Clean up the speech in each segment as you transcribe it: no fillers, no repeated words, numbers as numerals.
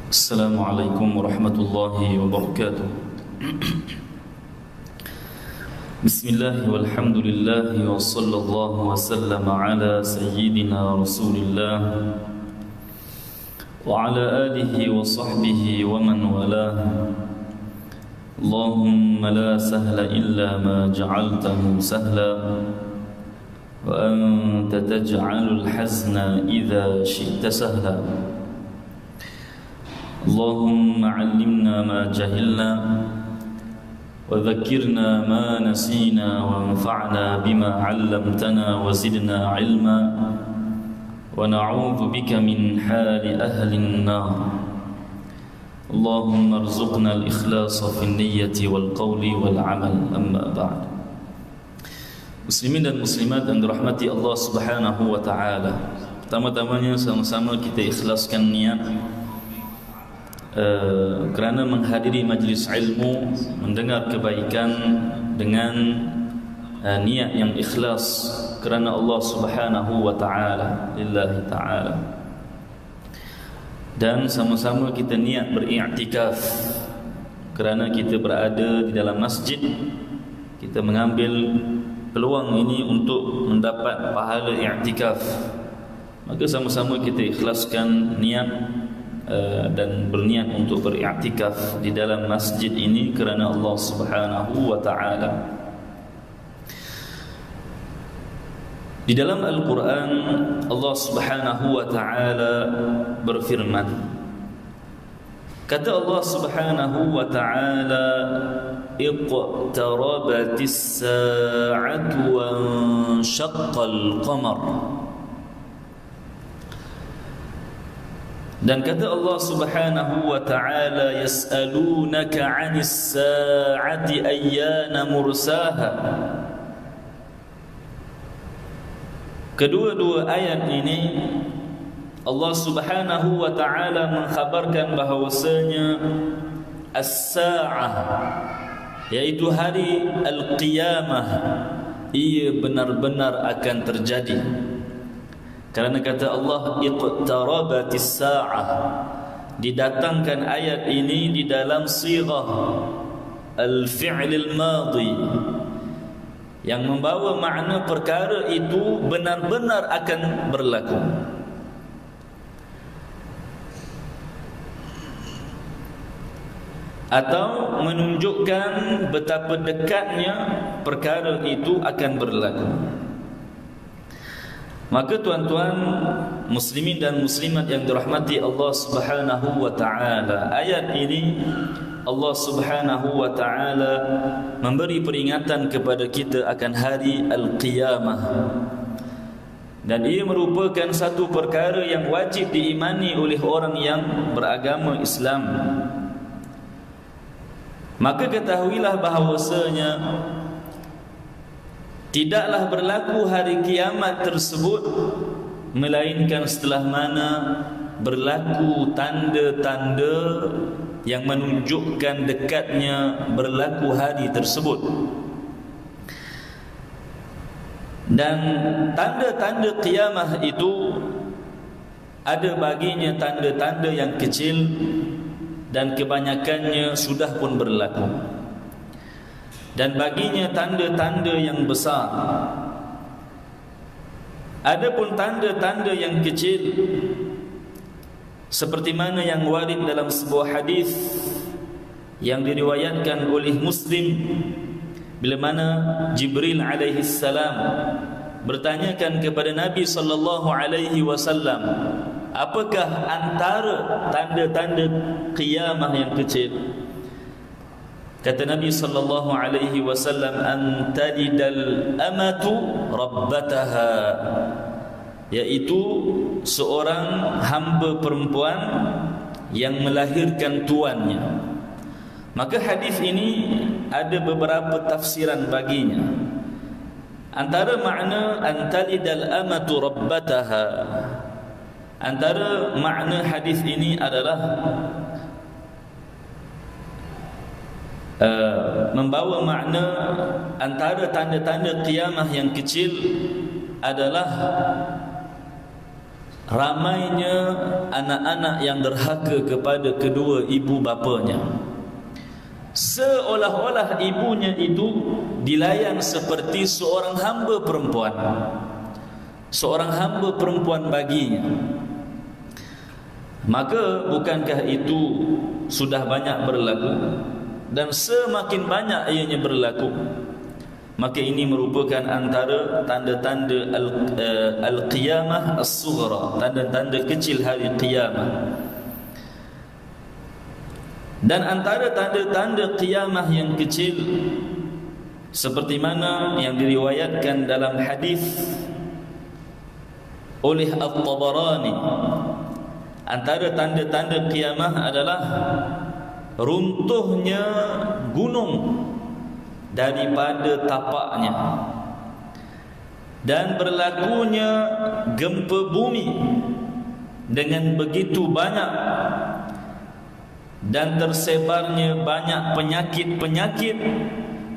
Assalamualaikum warahmatullahi wabarakatuh. Bismillah walhamdulillah wa sallallahu wa sallama ala sayyidina Rasulillah wa ala alihi wa sahbihi wa man walah. Allahumma la sahla illa ma ja'altahu sahla wa anta taj'alul hazna idha syi'ta sahla. اللهم علمنا ما جهلنا وذكرنا ما نسينا وانفعنا بما علمتنا وزدنا علما ونعوذ بك من حال أهل النار اللهم ارزقنا الإخلاص في النية والقول والعمل أما بعد. Muslimin dan muslimat yang dirahmati Allah Subhanahu wa taala. Pertama-tamanya sama-sama kita ikhlaskan niat kerana menghadiri majlis ilmu, mendengar kebaikan dengan niat yang ikhlas kerana Allah Subhanahu wa taala, lillahi taala. Dan sama-sama kita niat beriktikaf kerana kita berada di dalam masjid, kita mengambil peluang ini untuk mendapat pahala iktikaf. Maka sama-sama kita ikhlaskan niat dan berniat untuk beriktikaf di dalam masjid ini kerana Allah Subhanahu wa taala. Di dalam Al-Quran Allah Subhanahu wa taala berfirman, kata Allah Subhanahu wa taala, iqtarabatis sa'atu wa anshaqqal qamar. Dan kata Allah Subhanahu wa taala, yas'alunaka 'anis sa'ati ayyana mursaha. Kedua-dua ayat ini Allah Subhanahu wa taala mengkhabarkan bahawasanya as-sa'ah, yaitu hari al-qiyamah, ia benar-benar akan terjadi. Kerana kata Allah, iqtarabatis sa'ah, didatangkan ayat ini di dalam sirah al-fi'lil madhi yang membawa makna perkara itu benar-benar akan berlaku. Atau menunjukkan betapa dekatnya perkara itu akan berlaku. Maka tuan-tuan muslimin dan muslimat yang dirahmati Allah Subhanahu wa taala, ayat ini Allah Subhanahu wa taala memberi peringatan kepada kita akan hari al-qiyamah. Dan ia merupakan satu perkara yang wajib diimani oleh orang yang beragama Islam. Maka ketahuilah bahawasanya tidaklah berlaku hari kiamat tersebut melainkan setelah mana berlaku tanda-tanda yang menunjukkan dekatnya berlaku hari tersebut. Dan tanda-tanda kiamat itu ada baginya tanda-tanda yang kecil dan kebanyakannya sudah pun berlaku, dan baginya tanda-tanda yang besar. Adapun tanda-tanda yang kecil seperti mana yang warid dalam sebuah hadis yang diriwayatkan oleh Muslim, bila mana Jibril alaihi salam bertanyakan kepada Nabi sallallahu alaihi wasallam, apakah antara tanda-tanda qiyamah yang kecil? Kata Nabi sallallahu alaihi wasallam, antalidal amatu rabbataha, yaitu seorang hamba perempuan yang melahirkan tuannya. Maka hadis ini ada beberapa tafsiran baginya. Antara makna antalidal amatu rabbataha, antara makna hadis ini adalah membawa makna antara tanda-tanda qiyamah yang kecil adalah ramainya anak-anak yang derhaka kepada kedua ibu bapanya, seolah-olah ibunya itu dilayan seperti seorang hamba perempuan, seorang hamba perempuan baginya. Maka bukankah itu sudah banyak berlaku, dan semakin banyak ianya berlaku, maka ini merupakan antara tanda-tanda al-qiyamah as-sughra, tanda-tanda kecil hari qiyamah. Dan antara tanda-tanda qiyamah yang kecil, seperti mana yang diriwayatkan dalam hadis oleh At-Tabarani, antara tanda-tanda qiyamah adalah runtuhnya gunung daripada tapaknya, dan berlakunya gempa bumi dengan begitu banyak, dan tersebarnya banyak penyakit-penyakit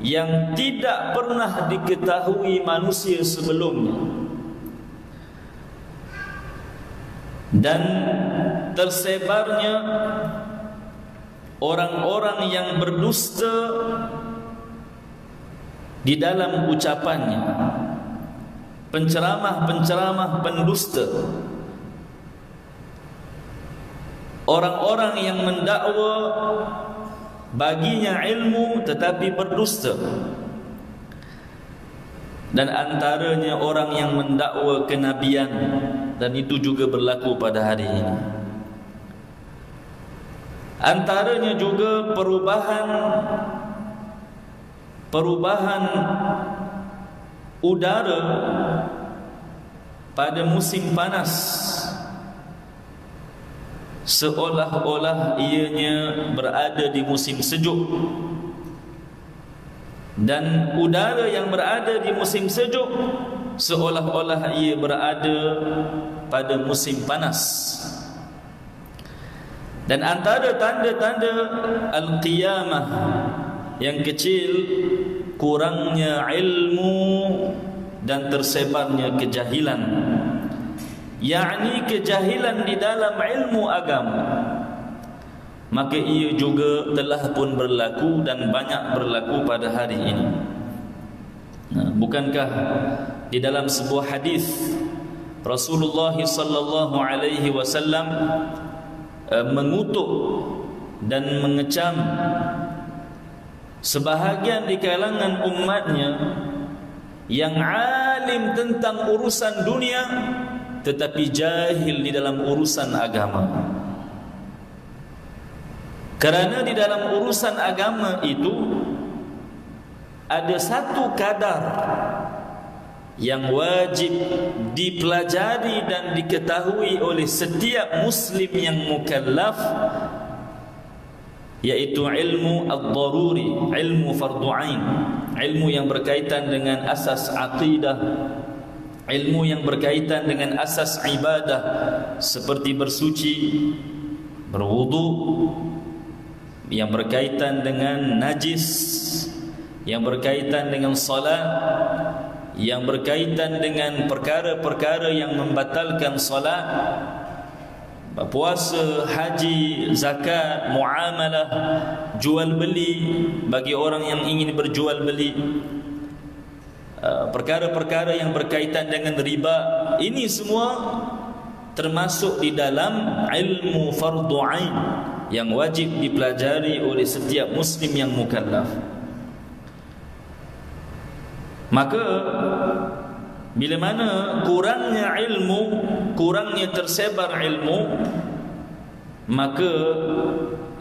yang tidak pernah diketahui manusia sebelumnya, dan tersebarnya orang-orang yang berdusta di dalam ucapannya, penceramah-penceramah pendusta, orang-orang yang mendakwa baginya ilmu tetapi berdusta, dan antaranya orang yang mendakwa kenabian, dan itu juga berlaku pada hari ini. Antaranya juga perubahan udara pada musim panas, seolah-olah ianya berada di musim sejuk, dan udara yang berada di musim sejuk seolah-olah ia berada pada musim panas. Dan antara tanda-tanda al-qiyamah yang kecil, kurangnya ilmu dan tersebarnya kejahilan, yakni kejahilan di dalam ilmu agama. Maka ia juga telah pun berlaku dan banyak berlaku pada hari ini. Bukankah di dalam sebuah hadis Rasulullah sallallahu alaihi wasallam mengutuk dan mengecam sebahagian di kalangan umatnya yang alim tentang urusan dunia tetapi jahil di dalam urusan agama. Kerana di dalam urusan agama itu ada satu kadar yang wajib dipelajari dan diketahui oleh setiap muslim yang mukallaf, yaitu ilmu ad-daruri, ilmu fardu ain, ilmu yang berkaitan dengan asas aqidah, ilmu yang berkaitan dengan asas ibadah seperti bersuci, berwudu, yang berkaitan dengan najis, yang berkaitan dengan salat, yang berkaitan dengan perkara-perkara yang membatalkan salat, puasa, haji, zakat, muamalah, jual beli bagi orang yang ingin berjual beli, perkara-perkara yang berkaitan dengan riba. Ini semua termasuk di dalam ilmu fardu ain yang wajib dipelajari oleh setiap muslim yang mukallaf. Maka bila mana kurangnya ilmu, kurangnya tersebar ilmu, maka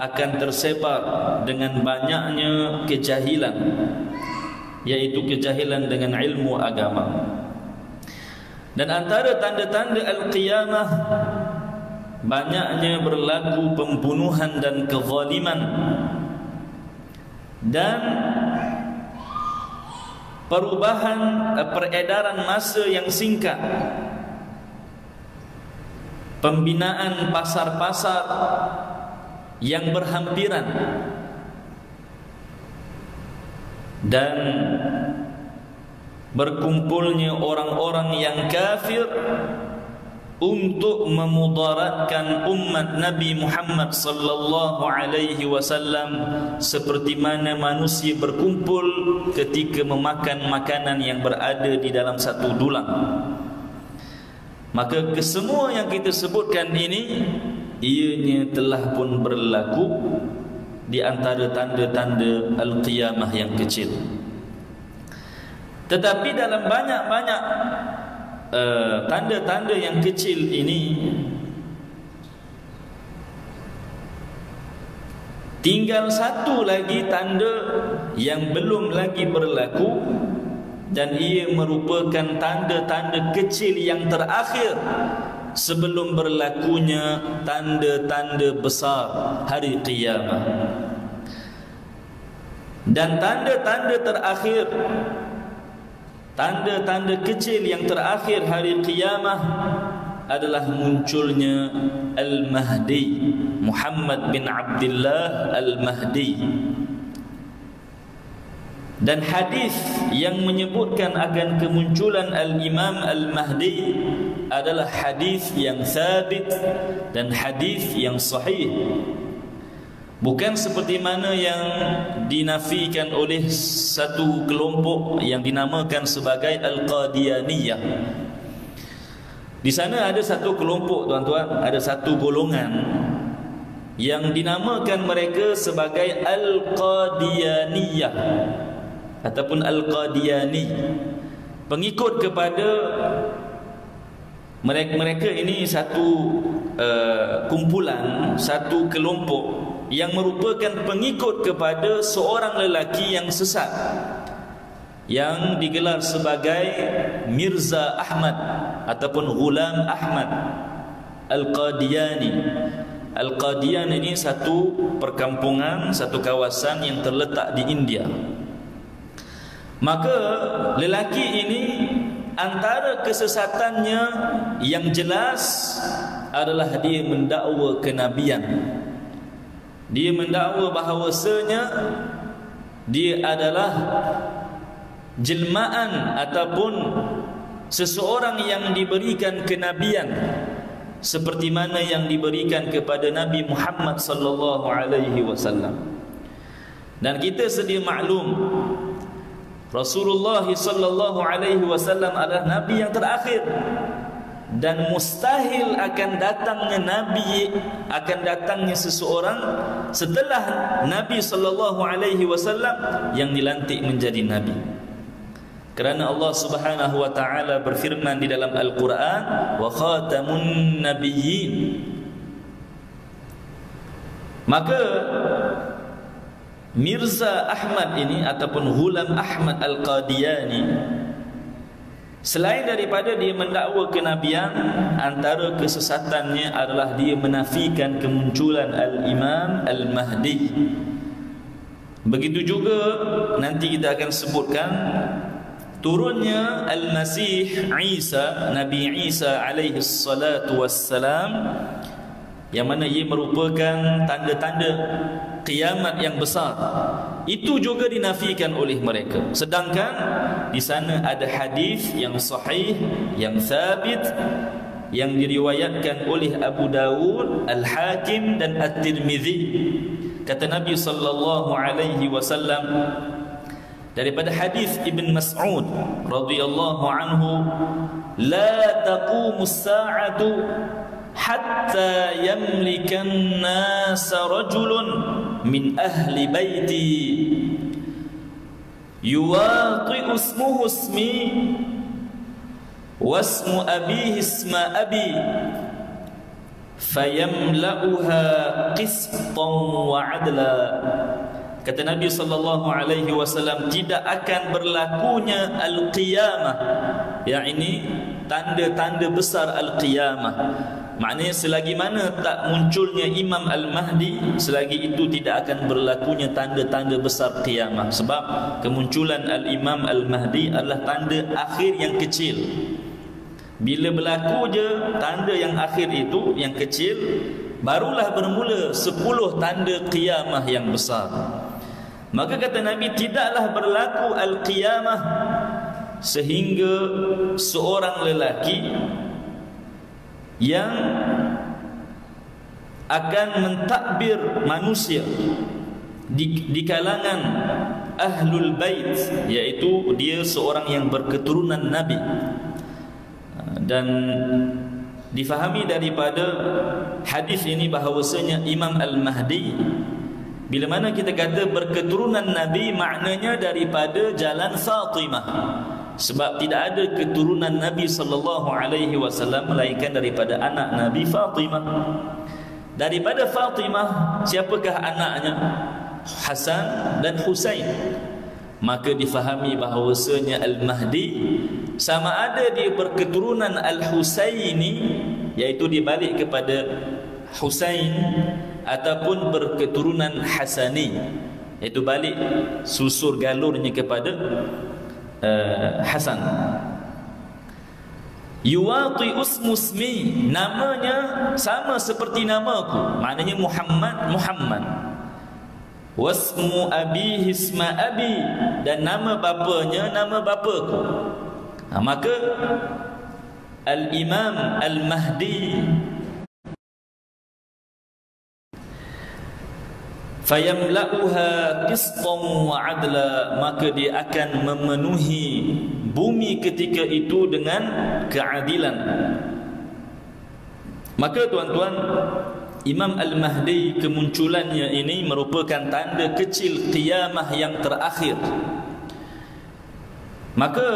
akan tersebar dengan banyaknya kejahilan, yaitu kejahilan dengan ilmu agama. Dan antara tanda-tanda al-qiyamah, banyaknya berlaku pembunuhan dan kezaliman, dan perubahan peredaran masa yang singkat, pembinaan pasar-pasar yang berhampiran, dan berkumpulnya orang-orang yang kafir untuk memudaratkan umat Nabi Muhammad sallallahu alaihi wasallam, seperti mana manusia berkumpul ketika memakan makanan yang berada di dalam satu dulang. Maka kesemua yang kita sebutkan ini ianya telah pun berlaku di antara tanda-tanda al-qiyamah yang kecil. Tetapi dalam banyak-banyak tanda-tanda yang kecil ini, tinggal satu lagi tanda yang belum lagi berlaku, dan ia merupakan tanda-tanda kecil yang terakhir sebelum berlakunya tanda-tanda besar hari qiyamah. Dan tanda-tanda terakhir, tanda-tanda kecil yang terakhir hari qiyamah adalah munculnya Al-Mahdi, Muhammad bin Abdullah Al-Mahdi. Dan hadis yang menyebutkan akan kemunculan Al-Imam Al-Mahdi adalah hadis yang sabit dan hadis yang sahih. Bukan seperti mana yang dinafikan oleh satu kelompok yang dinamakan sebagai Al-Qadianiyah. Di sana ada satu kelompok, tuan-tuan, ada satu golongan yang dinamakan mereka sebagai Al-Qadianiyah ataupun Al-Qadiani, pengikut kepada mereka ini satu kumpulan, satu kelompok yang merupakan pengikut kepada seorang lelaki yang sesat yang digelar sebagai Mirza Ahmad ataupun Ghulam Ahmad Al-Qadiani. Al-Qadian ini satu perkampungan, satu kawasan yang terletak di India. Maka lelaki ini antara kesesatannya yang jelas adalah dia mendakwa kenabian. Dia mendakwa bahawasanya dia adalah jelmaan ataupun seseorang yang diberikan kenabian seperti mana yang diberikan kepada Nabi Muhammad sallallahu alaihi wasallam. Dan kita sedia maklum, Rasulullah sallallahu alaihi wasallam adalah nabi yang terakhir, dan mustahil akan datangnya seseorang setelah Nabi sallallahu alaihi wasallam yang dilantik menjadi nabi. Kerana Allah Subhanahu wa taala berfirman di dalam Al-Quran, wa khatamun nabiyyin. Maka Mirza Ahmad ini ataupun Ghulam Ahmad Al-Qadiani, selain daripada dia mendakwa kenabian, antara kesesatannya adalah dia menafikan kemunculan Al-Imam Al-Mahdi. Begitu juga nanti kita akan sebutkan turunnya Al-Masih Isa, Nabi Isa alaihi salatu wassalam, yang mana ia merupakan tanda-tanda kiamat yang besar. Itu juga dinafikan oleh mereka. Sedangkan di sana ada hadis yang sahih, yang sabit, yang diriwayatkan oleh Abu Dawud, Al-Hakim dan At-Tirmizi. Kata Nabi sallallahu alaihi wasallam daripada hadis Ibn Mas'ud radhiyallahu anhu, la taqumus sa'atu hatta yamlikan nasa rajulun min ahli baiti yuwati'u ismuhu ismi wasmu abihi isma abi fayamla'uha qistan wa adla. Kata Nabi sallallahu alaihi wasallam, tidak akan berlakunya al-qiyamah, yakni tanda-tanda besar al-qiyamah. Maknanya selagi mana tak munculnya Imam Al-Mahdi, selagi itu tidak akan berlakunya tanda-tanda besar qiyamah. Sebab kemunculan Al-Imam Al-Mahdi adalah tanda akhir yang kecil. Bila berlaku je tanda yang akhir itu, yang kecil, barulah bermula 10 tanda qiyamah yang besar. Maka kata Nabi, tidaklah berlaku al-qiyamah sehingga seorang lelaki yang akan mentakbir manusia di kalangan ahlul bait, yaitu dia seorang yang berketurunan Nabi. Dan difahami daripada hadis ini bahawasanya Imam Al-Mahdi, bila mana kita kata berketurunan Nabi, maknanya daripada jalan Fatimah, sebab tidak ada keturunan Nabi SAW melainkan daripada anak Nabi Fatimah. Daripada Fatimah, siapakah anaknya? Hasan dan Husain. Maka difahami bahawasanya Al-Mahdi sama ada dia berketurunan Al-Husaini, iaitu dia balik kepada Husain, ataupun berketurunan Hasani, iaitu balik susur galurnya kepada Hasan. Yuwati usmusmi, namanya sama seperti namaku, maknanya Muhammad. Wasmu abihi isma abi, dan nama bapanya nama bapaku. Maka Al-Imam Al-Mahdi fayamla'uha qistan wa adla, maka dia akan memenuhi bumi ketika itu dengan keadilan. Maka tuan-tuan, Imam Al-Mahdi, kemunculannya ini merupakan tanda kecil qiyamah yang terakhir. Maka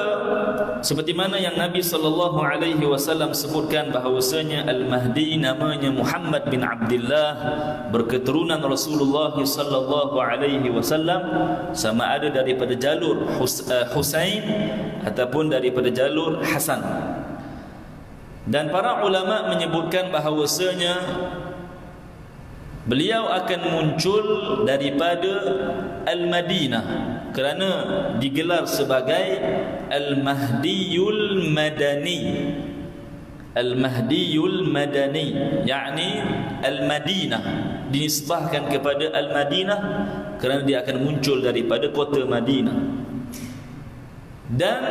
seperti mana yang Nabi SAW sebutkan bahawasanya Al-Mahdi namanya Muhammad bin Abdullah, berketurunan Rasulullah SAW, sama ada daripada jalur Husain ataupun daripada jalur Hasan. Dan para ulama menyebutkan bahawasanya beliau akan muncul daripada Al-Madinah, kerana digelar sebagai Al-Mahdiyul Madani. Al-Mahdiyul Madani, yakni Al-Madinah, dinisbahkan kepada Al-Madinah kerana dia akan muncul daripada kota Madinah. Dan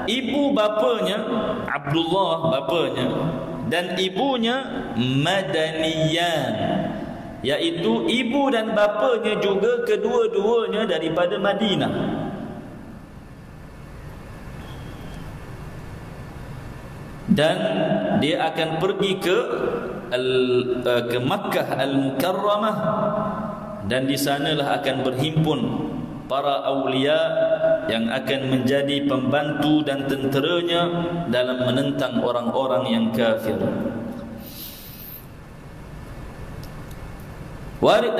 ibu bapanya Abdullah, bapanya, dan ibunya Madaniyan, iaitu ibu dan bapanya juga kedua-duanya daripada Madinah. Dan dia akan pergi ke Makkah Al-Mukarramah, dan di sanalah akan berhimpun para awliya yang akan menjadi pembantu dan tenteranya dalam menentang orang-orang yang kafir. Warid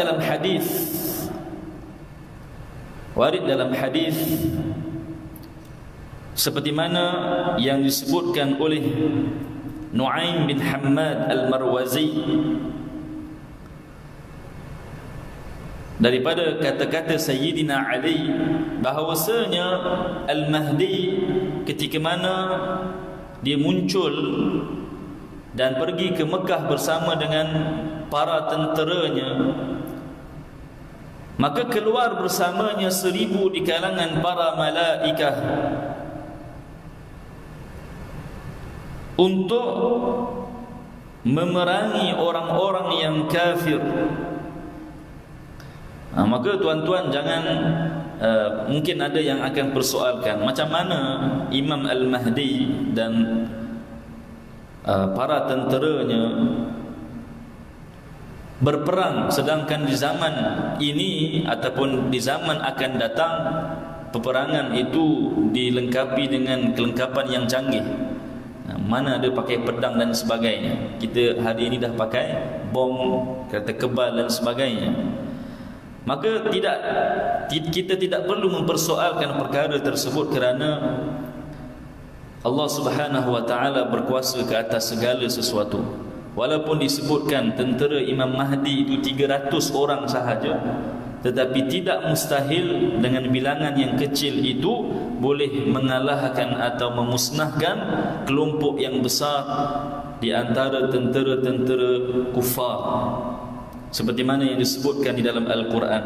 dalam hadis seperti mana yang disebutkan oleh Nu'aim bin Hammad Al-Marwazi daripada kata-kata Sayyidina Ali, bahawasanya Al-Mahdi ketika mana dia muncul dan pergi ke Mekah bersama dengan para tenteranya, maka keluar bersamanya 1000 di kalangan para malaikah untuk memerangi orang-orang yang kafir. Maka tuan-tuan jangan mungkin ada yang akan persoalkan macam mana Imam Al-Mahdi dan para tenteranya berperang, sedangkan di zaman ini ataupun di zaman akan datang peperangan itu dilengkapi dengan kelengkapan yang canggih. Mana ada pakai pedang dan sebagainya. Kita hari ini dah pakai bom, kereta kebal dan sebagainya. Maka kita tidak perlu mempersoalkan perkara tersebut kerana Allah Subhanahu wa taala berkuasa ke atas segala sesuatu. Walaupun disebutkan tentera Imam Mahdi itu 300 orang sahaja, tetapi tidak mustahil dengan bilangan yang kecil itu boleh mengalahkan atau memusnahkan kelompok yang besar di antara tentera-tentera kufar, seperti mana yang disebutkan di dalam Al-Quran.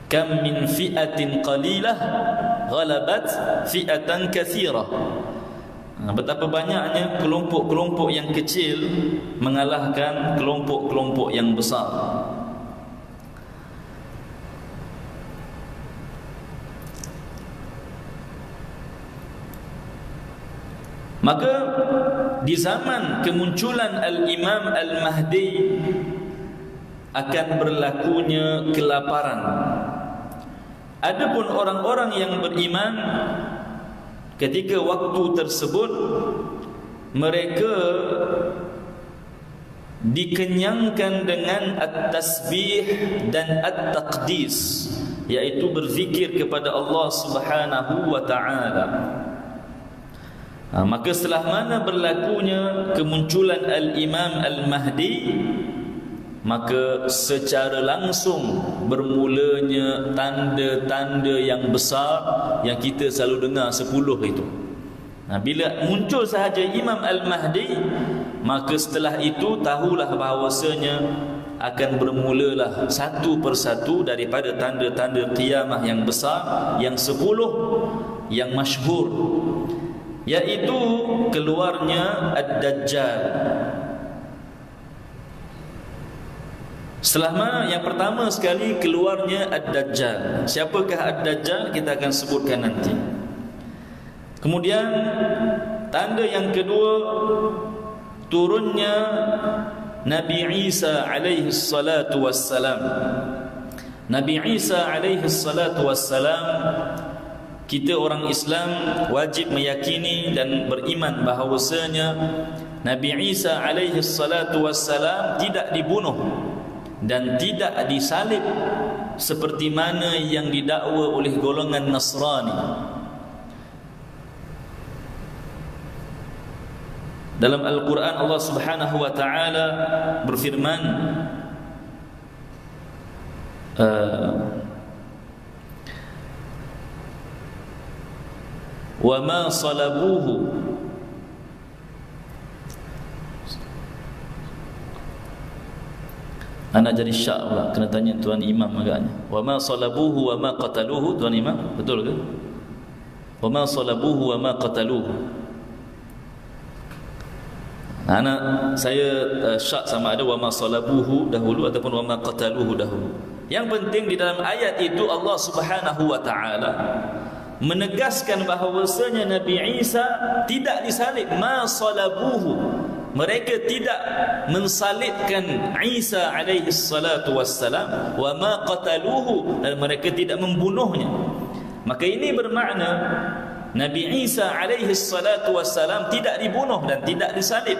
Kam min fi'atin qalilah ghalabat fi'atan katsirah. Betapa banyaknya kelompok-kelompok yang kecil mengalahkan kelompok-kelompok yang besar. Maka di zaman kemunculan Al-Imam Al-Mahdi akan berlakunya kelaparan. Adapun orang-orang yang beriman ketika waktu tersebut, mereka dikenyangkan dengan at-tasbih dan at-taqdis, yaitu berzikir kepada Allah Subhanahu wa taala. Maka setelah mana berlakunya kemunculan Al-Imam Al-Mahdi, maka secara langsung bermulanya tanda-tanda yang besar yang kita selalu dengar 10 itu. Bila muncul sahaja Imam Al-Mahdi, maka setelah itu tahulah bahawasanya akan bermulalah satu persatu daripada tanda-tanda qiyamah yang besar, yang 10 yang masyhur, yaitu keluarnya Ad-Dajjal. Setelah mana yang pertama sekali keluarnya Ad-Dajjal. Siapakah Ad-Dajjal? Kita akan sebutkan nanti. Kemudian tanda yang kedua, turunnya Nabi Isa alaihi salatu wassalam. Nabi Isa alaihi salatu wassalam, kita orang Islam wajib meyakini dan beriman bahawasanya Nabi Isa alaihi salatu wassalam tidak dibunuh dan tidak disalib seperti mana yang didakwa oleh golongan Nasrani. Dalam Al-Quran Allah Subhanahu wa taala berfirman, wa ma salabuhu ana jadi syak pula, kena tanya tuan imam agaknya. Wa ma salabuhu wa ma qataluhu, tuan imam, betul ke? Wa ma salabuhu wa ma qataluhu. Saya syak sama ada wa ma salabuhu dahulu ataupun wa ma qataluhu dahulu. Yang penting di dalam ayat itu Allah Subhanahu wa taala menegaskan bahawasanya Nabi Isa tidak disalib. Ma salabuhu, mereka tidak mensalibkan Isa alaihi salatu wassalam. Wa ma qataluhu, dan mereka tidak membunuhnya. Maka ini bermakna Nabi Isa alaihi salatu wassalam tidak dibunuh dan tidak disalib,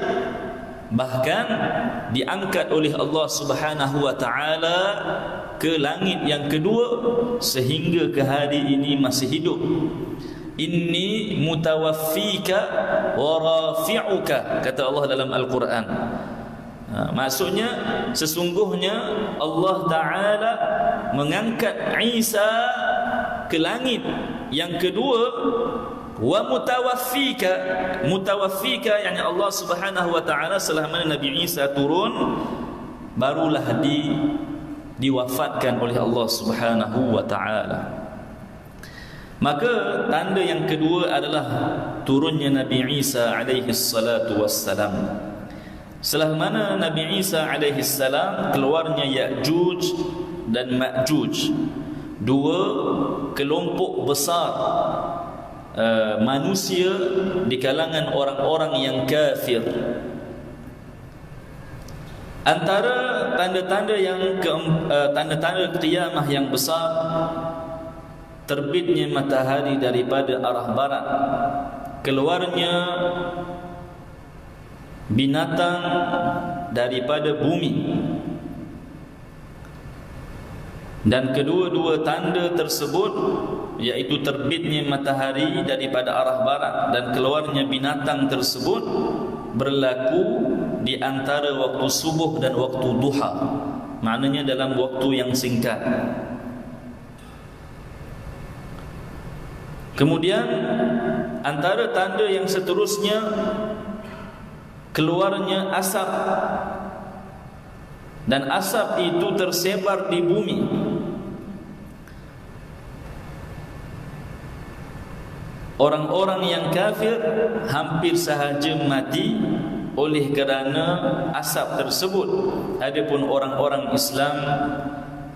bahkan diangkat oleh Allah Subhanahu wa taala ke langit yang kedua sehingga ke hari ini masih hidup. Inni mutawaffika wa rafi'uka, kata Allah dalam Al-Quran. Maksudnya sesungguhnya Allah taala mengangkat Isa ke langit yang kedua. Wa mutawaffika, mutawaffika yakni Allah Subhanahu wa taala setelah mana Nabi Isa turun barulah diwafatkan oleh Allah Subhanahu wa taala. Maka tanda yang kedua adalah turunnya Nabi Isa alaihi salatu wassalam. Setelah mana Nabi Isa alaihi salam, keluarnya Ya'juj dan Ma'juj, dua kelompok besar manusia di kalangan orang-orang yang kafir. Antara tanda-tanda yang tanda-tanda qiyamah yang besar, terbitnya matahari daripada arah barat, keluarnya binatang daripada bumi. Dan kedua-dua tanda tersebut, yaitu terbitnya matahari daripada arah barat dan keluarnya binatang tersebut, berlaku di antara waktu subuh dan waktu duha, maknanya dalam waktu yang singkat. Kemudian antara tanda yang seterusnya, keluarnya asap, dan asap itu tersebar di bumi. Orang-orang yang kafir hampir sahaja mati oleh kerana asap tersebut. Adapun orang-orang Islam,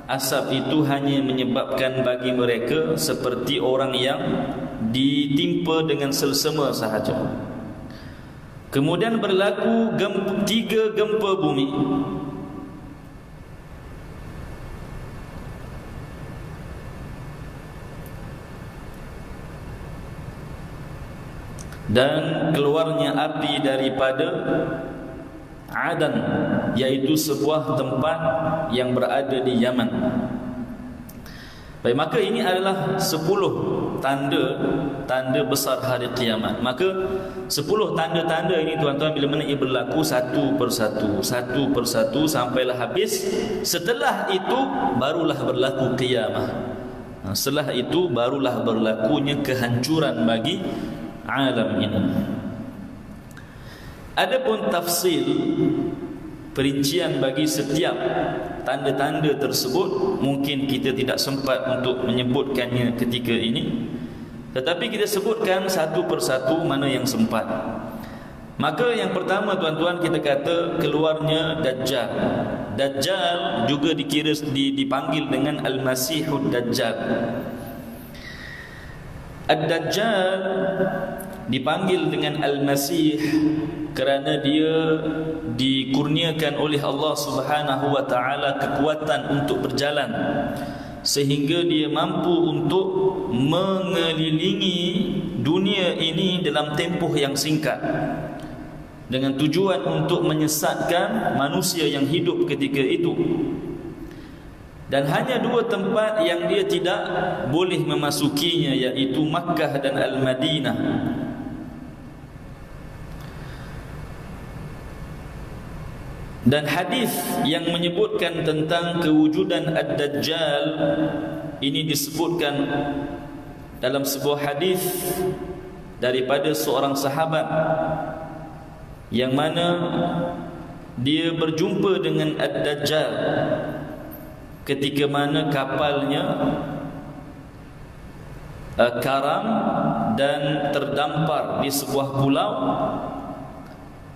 asap itu hanya menyebabkan bagi mereka seperti orang yang ditimpa dengan selsema sahaja. Kemudian berlaku 3 gempa bumi. Dan keluarnya api daripada Adan, iaitu sebuah tempat yang berada di Yaman. Baik, maka ini adalah 10 tanda besar hari kiamat. Maka 10 tanda-tanda ini tuan-tuan, bila mana ia berlaku satu persatu sampailah habis. Setelah itu barulah berlaku kiamat. Setelah itu barulah berlakunya kehancuran bagi alam ini. Adapun tafsil, perincian bagi setiap tanda-tanda tersebut, mungkin kita tidak sempat untuk menyebutkannya ketika ini, tetapi kita sebutkan satu persatu mana yang sempat. Maka yang pertama tuan-tuan, kita kata keluarnya Dajjal. Dajjal juga dipanggil dengan Al-Masihud Dajjal. Ad-Dajjal dipanggil dengan Al-Masih kerana dia dikurniakan oleh Allah Subhanahu wa taala kekuatan untuk berjalan, sehingga dia mampu untuk mengelilingi dunia ini dalam tempoh yang singkat, dengan tujuan untuk menyesatkan manusia yang hidup ketika itu. Dan hanya 2 tempat yang dia tidak boleh memasukinya, iaitu Makkah dan Al-Madinah. Dan hadis yang menyebutkan tentang kewujudan Ad-Dajjal ini disebutkan dalam sebuah hadis daripada seorang sahabat, yang mana dia berjumpa dengan Ad-Dajjal ketika mana kapalnya karam dan terdampar di sebuah pulau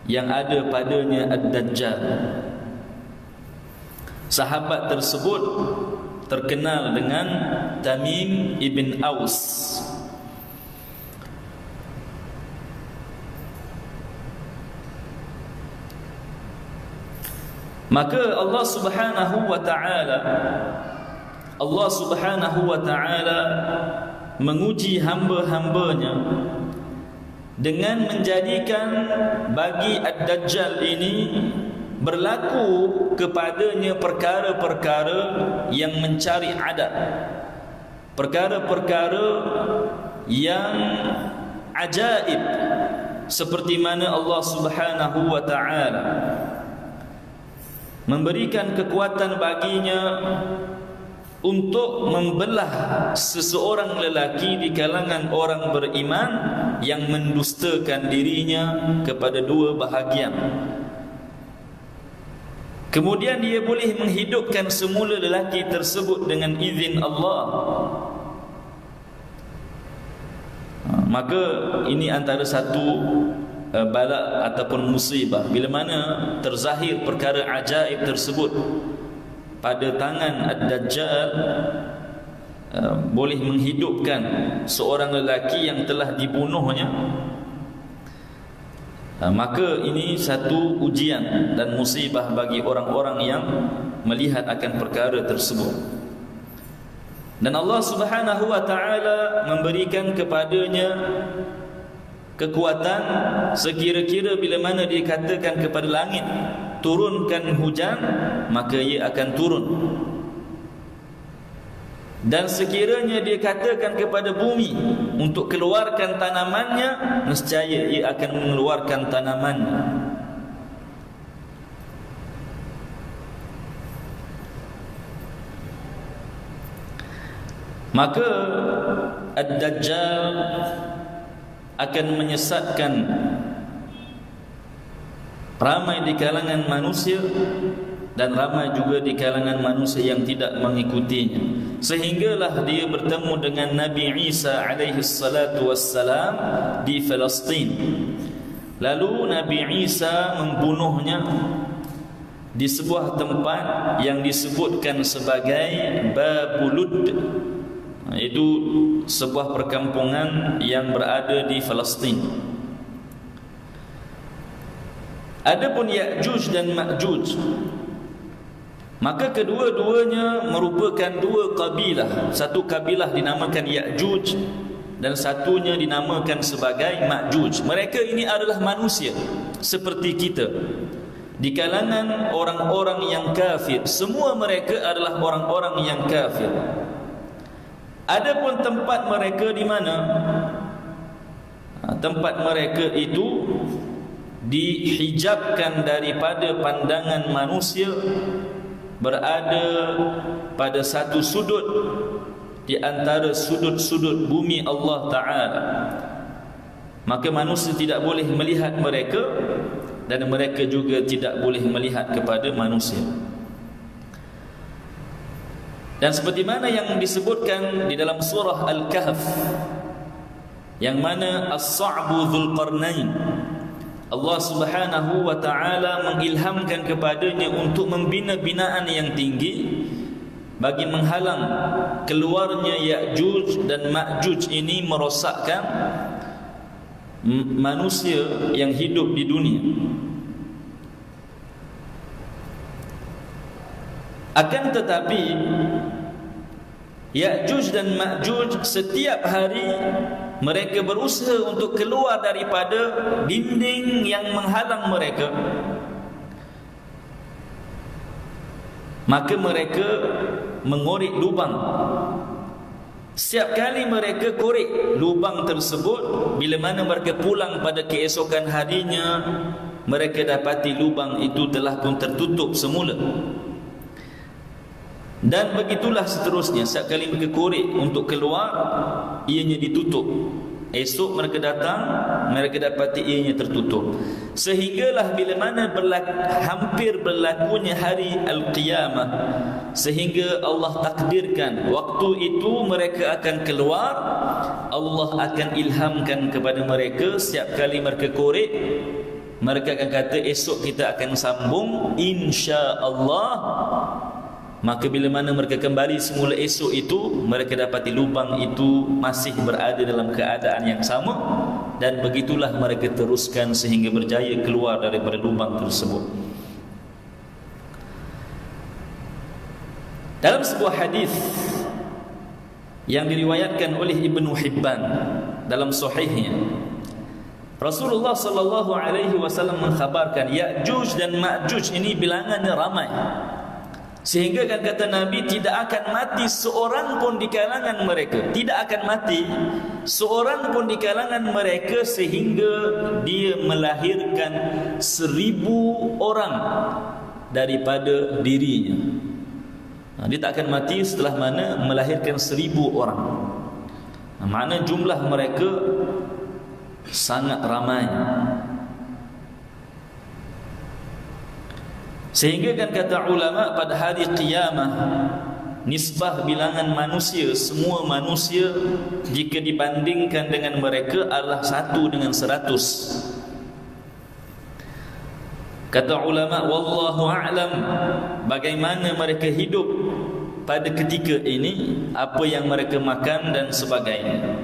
yang ada padanya Ad-Dajjal. Sahabat tersebut terkenal dengan Tamim ibn Aus. Maka Allah Subhanahu wa ta'ala menguji hamba-hambanya dengan menjadikan bagi Ad-Dajjal ini berlaku kepadanya perkara-perkara yang mencari adat, perkara-perkara yang ajaib, seperti mana Allah Subhanahu wa ta'ala memberikan kekuatan baginya untuk membelah seseorang lelaki di kalangan orang beriman yang mendustakan dirinya kepada 2 bahagian. Kemudian dia boleh menghidupkan semula lelaki tersebut dengan izin Allah. Maka ini antara satu bala ataupun musibah, bila mana terzahir perkara ajaib tersebut pada tangan Ad-Dajjal, boleh menghidupkan seorang lelaki yang telah dibunuhnya. Maka ini satu ujian dan musibah bagi orang-orang yang melihat akan perkara tersebut. Dan Allah Subhanahu wa ta'ala memberikan kepadanya kekuatan sekira-kira bila mana dia katakan kepada langit, turunkan hujan, maka ia akan turun. Dan sekiranya dia katakan kepada bumi untuk keluarkan tanamannya, nescaya ia akan mengeluarkan tanamannya. Maka Ad-Dajjal akan menyesatkan ramai di kalangan manusia dan ramai juga di kalangan manusia yang tidak mengikutinya, sehinggalah dia bertemu dengan Nabi Isa alaihi salatu wassalam di Palestin. Lalu Nabi Isa membunuhnya di sebuah tempat yang disebutkan sebagai Babulud, itu sebuah perkampungan yang berada di Palestin. Adapun Ya'juj dan Ma'juj, maka kedua-duanya merupakan dua kabilah. Satu kabilah dinamakan Ya'juj dan satunya dinamakan sebagai Ma'juj. Mereka ini adalah manusia seperti kita, di kalangan orang-orang yang kafir. Semua mereka adalah orang-orang yang kafir. Adapun tempat mereka di mana? Tempat mereka itu dihijabkan daripada pandangan manusia, berada pada satu sudut di antara sudut-sudut bumi Allah Ta'ala. Maka manusia tidak boleh melihat mereka, dan mereka juga tidak boleh melihat kepada manusia. Dan seperti mana yang disebutkan di dalam surah Al-Kahf, yang mana As-Sa'bu Dzulqarnain, Allah Subhanahu wa ta'ala mengilhamkan kepadanya untuk membina binaan yang tinggi bagi menghalang keluarnya Ya'juj dan Ma'juj ini merosakkan manusia yang hidup di dunia. Akan tetapi Ya'juj dan Ma'juj setiap hari mereka berusaha untuk keluar daripada dinding yang menghalang mereka. Maka mereka mengorek lubang. Setiap kali mereka korek lubang tersebut, bila mana mereka pulang pada keesokan harinya, mereka dapati lubang itu telah pun tertutup semula. Dan begitulah seterusnya. Setiap kali mereka korek untuk keluar, ianya ditutup. Esok mereka datang, mereka dapati ianya tertutup. Sehinggalah bila mana hampir berlakunya hari Al-Qiyamah, sehingga Allah takdirkan waktu itu mereka akan keluar, Allah akan ilhamkan kepada mereka. Setiap kali mereka korek, mereka akan kata, esok kita akan sambung insya-Allah. Maka bila mana mereka kembali semula esok itu, mereka dapati lubang itu masih berada dalam keadaan yang sama. Dan begitulah mereka teruskan sehingga berjaya keluar daripada lubang tersebut. Dalam sebuah hadis yang diriwayatkan oleh Ibnu Hibban dalam sahihnya, Rasulullah sallallahu alaihi wasallam mengkhabarkan Ya'juj dan Ma'juj ini bilangannya ramai, sehingga kan kata Nabi, tidak akan mati seorang pun di kalangan mereka. Tidak akan mati seorang pun di kalangan mereka sehingga dia melahirkan 1000 orang daripada dirinya. Dia tak akan mati setelah mana melahirkan 1000 orang. Makna jumlah mereka sangat ramai. Sehingga kan kata ulama, pada hari qiyamah nisbah bilangan manusia, semua manusia jika dibandingkan dengan mereka adalah 1 dengan 100. Kata ulama, wallahu a'lam, bagaimana mereka hidup pada ketika ini, apa yang mereka makan dan sebagainya.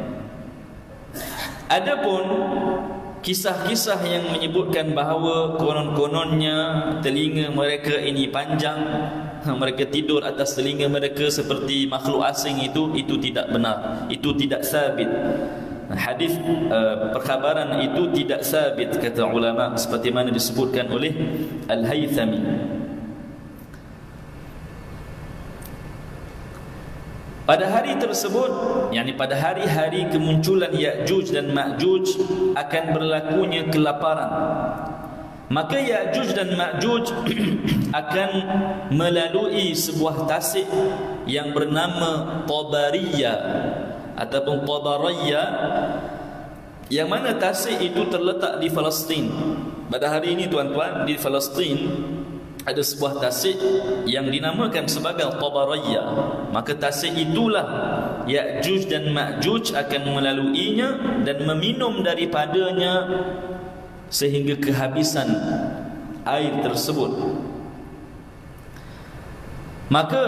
Adapun kisah-kisah yang menyebutkan bahawa konon-kononnya telinga mereka ini panjang, mereka tidur atas telinga mereka seperti makhluk asing, itu tidak benar, itu tidak sabit. Hadis perkhabaran itu tidak sabit, kata ulama, seperti mana disebutkan oleh Al-Haythami. Pada hari tersebut, yakni pada hari-hari kemunculan Ya'juj dan Ma'juj, akan berlakunya kelaparan. Maka Ya'juj dan Ma'juj akan melalui sebuah tasik yang bernama Tabariyah ataupun Tabariyah, yang mana tasik itu terletak di Palestin. Pada hari ini tuan-tuan, di Palestin ada sebuah tasik yang dinamakan sebagai Tabariyah. Maka tasik itulah Ya'juj dan Ma'juj akan melaluinya dan meminum daripadanya sehingga kehabisan air tersebut. Maka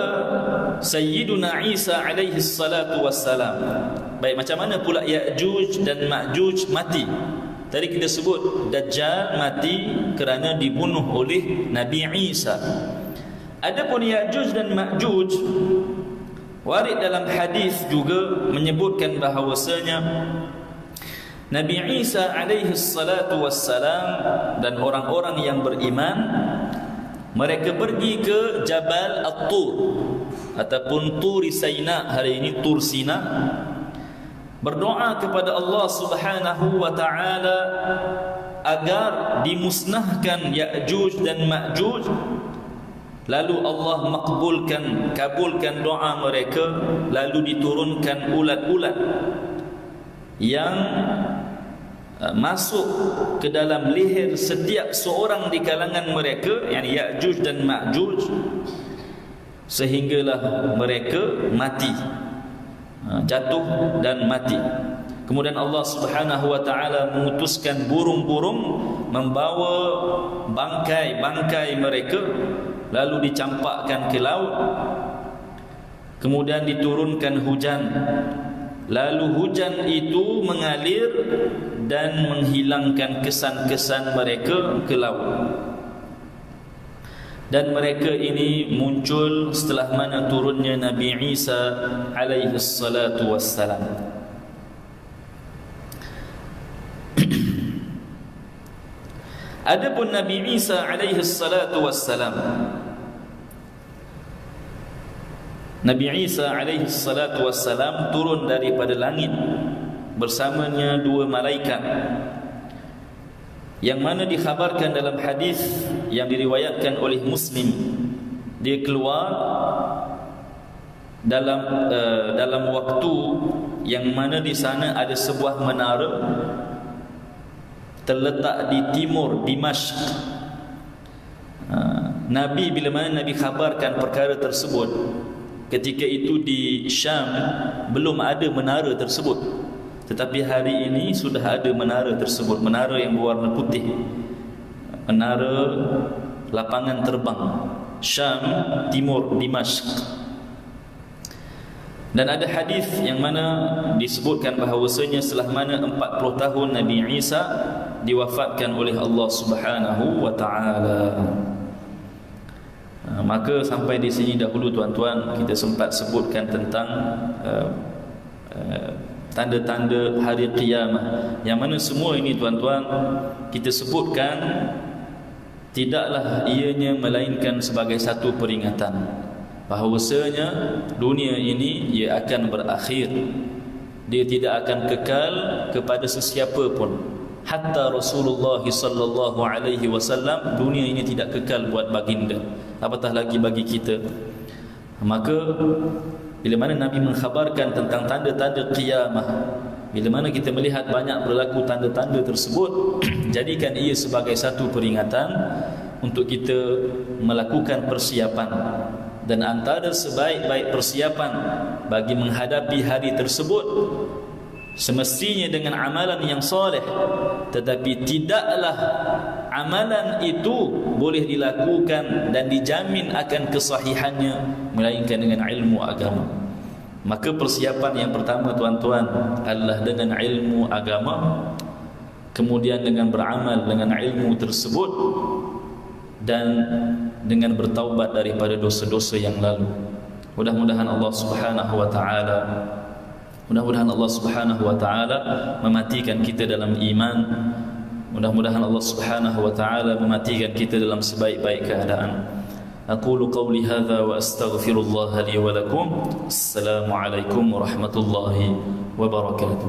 Sayyiduna Isa alaihi salatu wassalam, baik, macam mana pula Ya'juj dan Ma'juj mati? Tadi kita sebut Dajjal mati kerana dibunuh oleh Nabi Isa. Adapun Ya'juj dan Ma'juj, warid dalam hadis juga menyebutkan bahawasanya Nabi Isa alaihi salatu wassalam dan orang-orang yang beriman, mereka pergi ke Jabal At-Tur ataupun Turi Saina, hari ini Tur Sina, berdoa kepada Allah Subhanahu wa taala agar dimusnahkan Ya'juj dan Ma'juj. Lalu Allah kabulkan doa mereka, lalu diturunkan ulat-ulat yang masuk ke dalam leher setiap seorang di kalangan mereka, yakni Ya'juj dan Ma'juj, sehinggalah mereka mati, jatuh dan mati. Kemudian Allah Subhanahu wa taala mengutuskan burung-burung membawa bangkai-bangkai mereka, lalu dicampakkan ke laut. Kemudian diturunkan hujan, lalu hujan itu mengalir dan menghilangkan kesan-kesan mereka ke laut. Dan mereka ini muncul setelah mana turunnya Nabi Isa alaihi salatu wassalam. Adapun Nabi Isa alaihi salatu wassalam, Nabi Isa alaihi salatu wassalam turun daripada langit bersamanya dua malaikat, yang mana dikhabarkan dalam hadis yang diriwayatkan oleh Muslim. Dia keluar dalam waktu yang mana di sana ada sebuah menara terletak di timur Dimashq. Nabi, bila mana Nabi khabarkan perkara tersebut, ketika itu di Syam belum ada menara tersebut. Tetapi hari ini sudah ada menara tersebut, menara yang berwarna putih, menara lapangan terbang Syam timur Dimashq. Dan ada hadis yang mana disebutkan bahawasanya setelah mana 40 tahun Nabi Isa diwafatkan oleh Allah Subhanahu wa taala. Maka sampai di sini dahulu tuan-tuan, kita sempat sebutkan tentang tanda-tanda hari kiamat, yang mana semua ini tuan-tuan kita sebutkan tidaklah ianya melainkan sebagai satu peringatan bahawasanya dunia ini ia akan berakhir. Dia tidak akan kekal kepada sesiapa pun. Hatta Rasulullah sallallahu alaihi wasallam, dunia ini tidak kekal buat baginda, apatah lagi bagi kita. Maka bila mana Nabi mengkhabarkan tentang tanda-tanda qiyamah, bila mana kita melihat banyak berlaku tanda-tanda tersebut, jadikan ia sebagai satu peringatan untuk kita melakukan persiapan. Dan antara sebaik-baik persiapan bagi menghadapi hari tersebut, semestinya dengan amalan yang soleh. Tetapi tidaklah amalan itu boleh dilakukan dan dijamin akan kesahihannya melainkan dengan ilmu agama. Maka persiapan yang pertama tuan-tuan adalah dengan ilmu agama, kemudian dengan beramal dengan ilmu tersebut, dan dengan bertaubat daripada dosa-dosa yang lalu. Mudah-mudahan Allah Subhanahu wa taala mematikan kita dalam iman. Mudah-mudahan Allah Subhanahu wa taala mematikan kita dalam sebaik-baik keadaan. Aqulu qawli hadza wa astaghfirullah li wa lakum. Assalamu alaikum warahmatullahi wabarakatuh.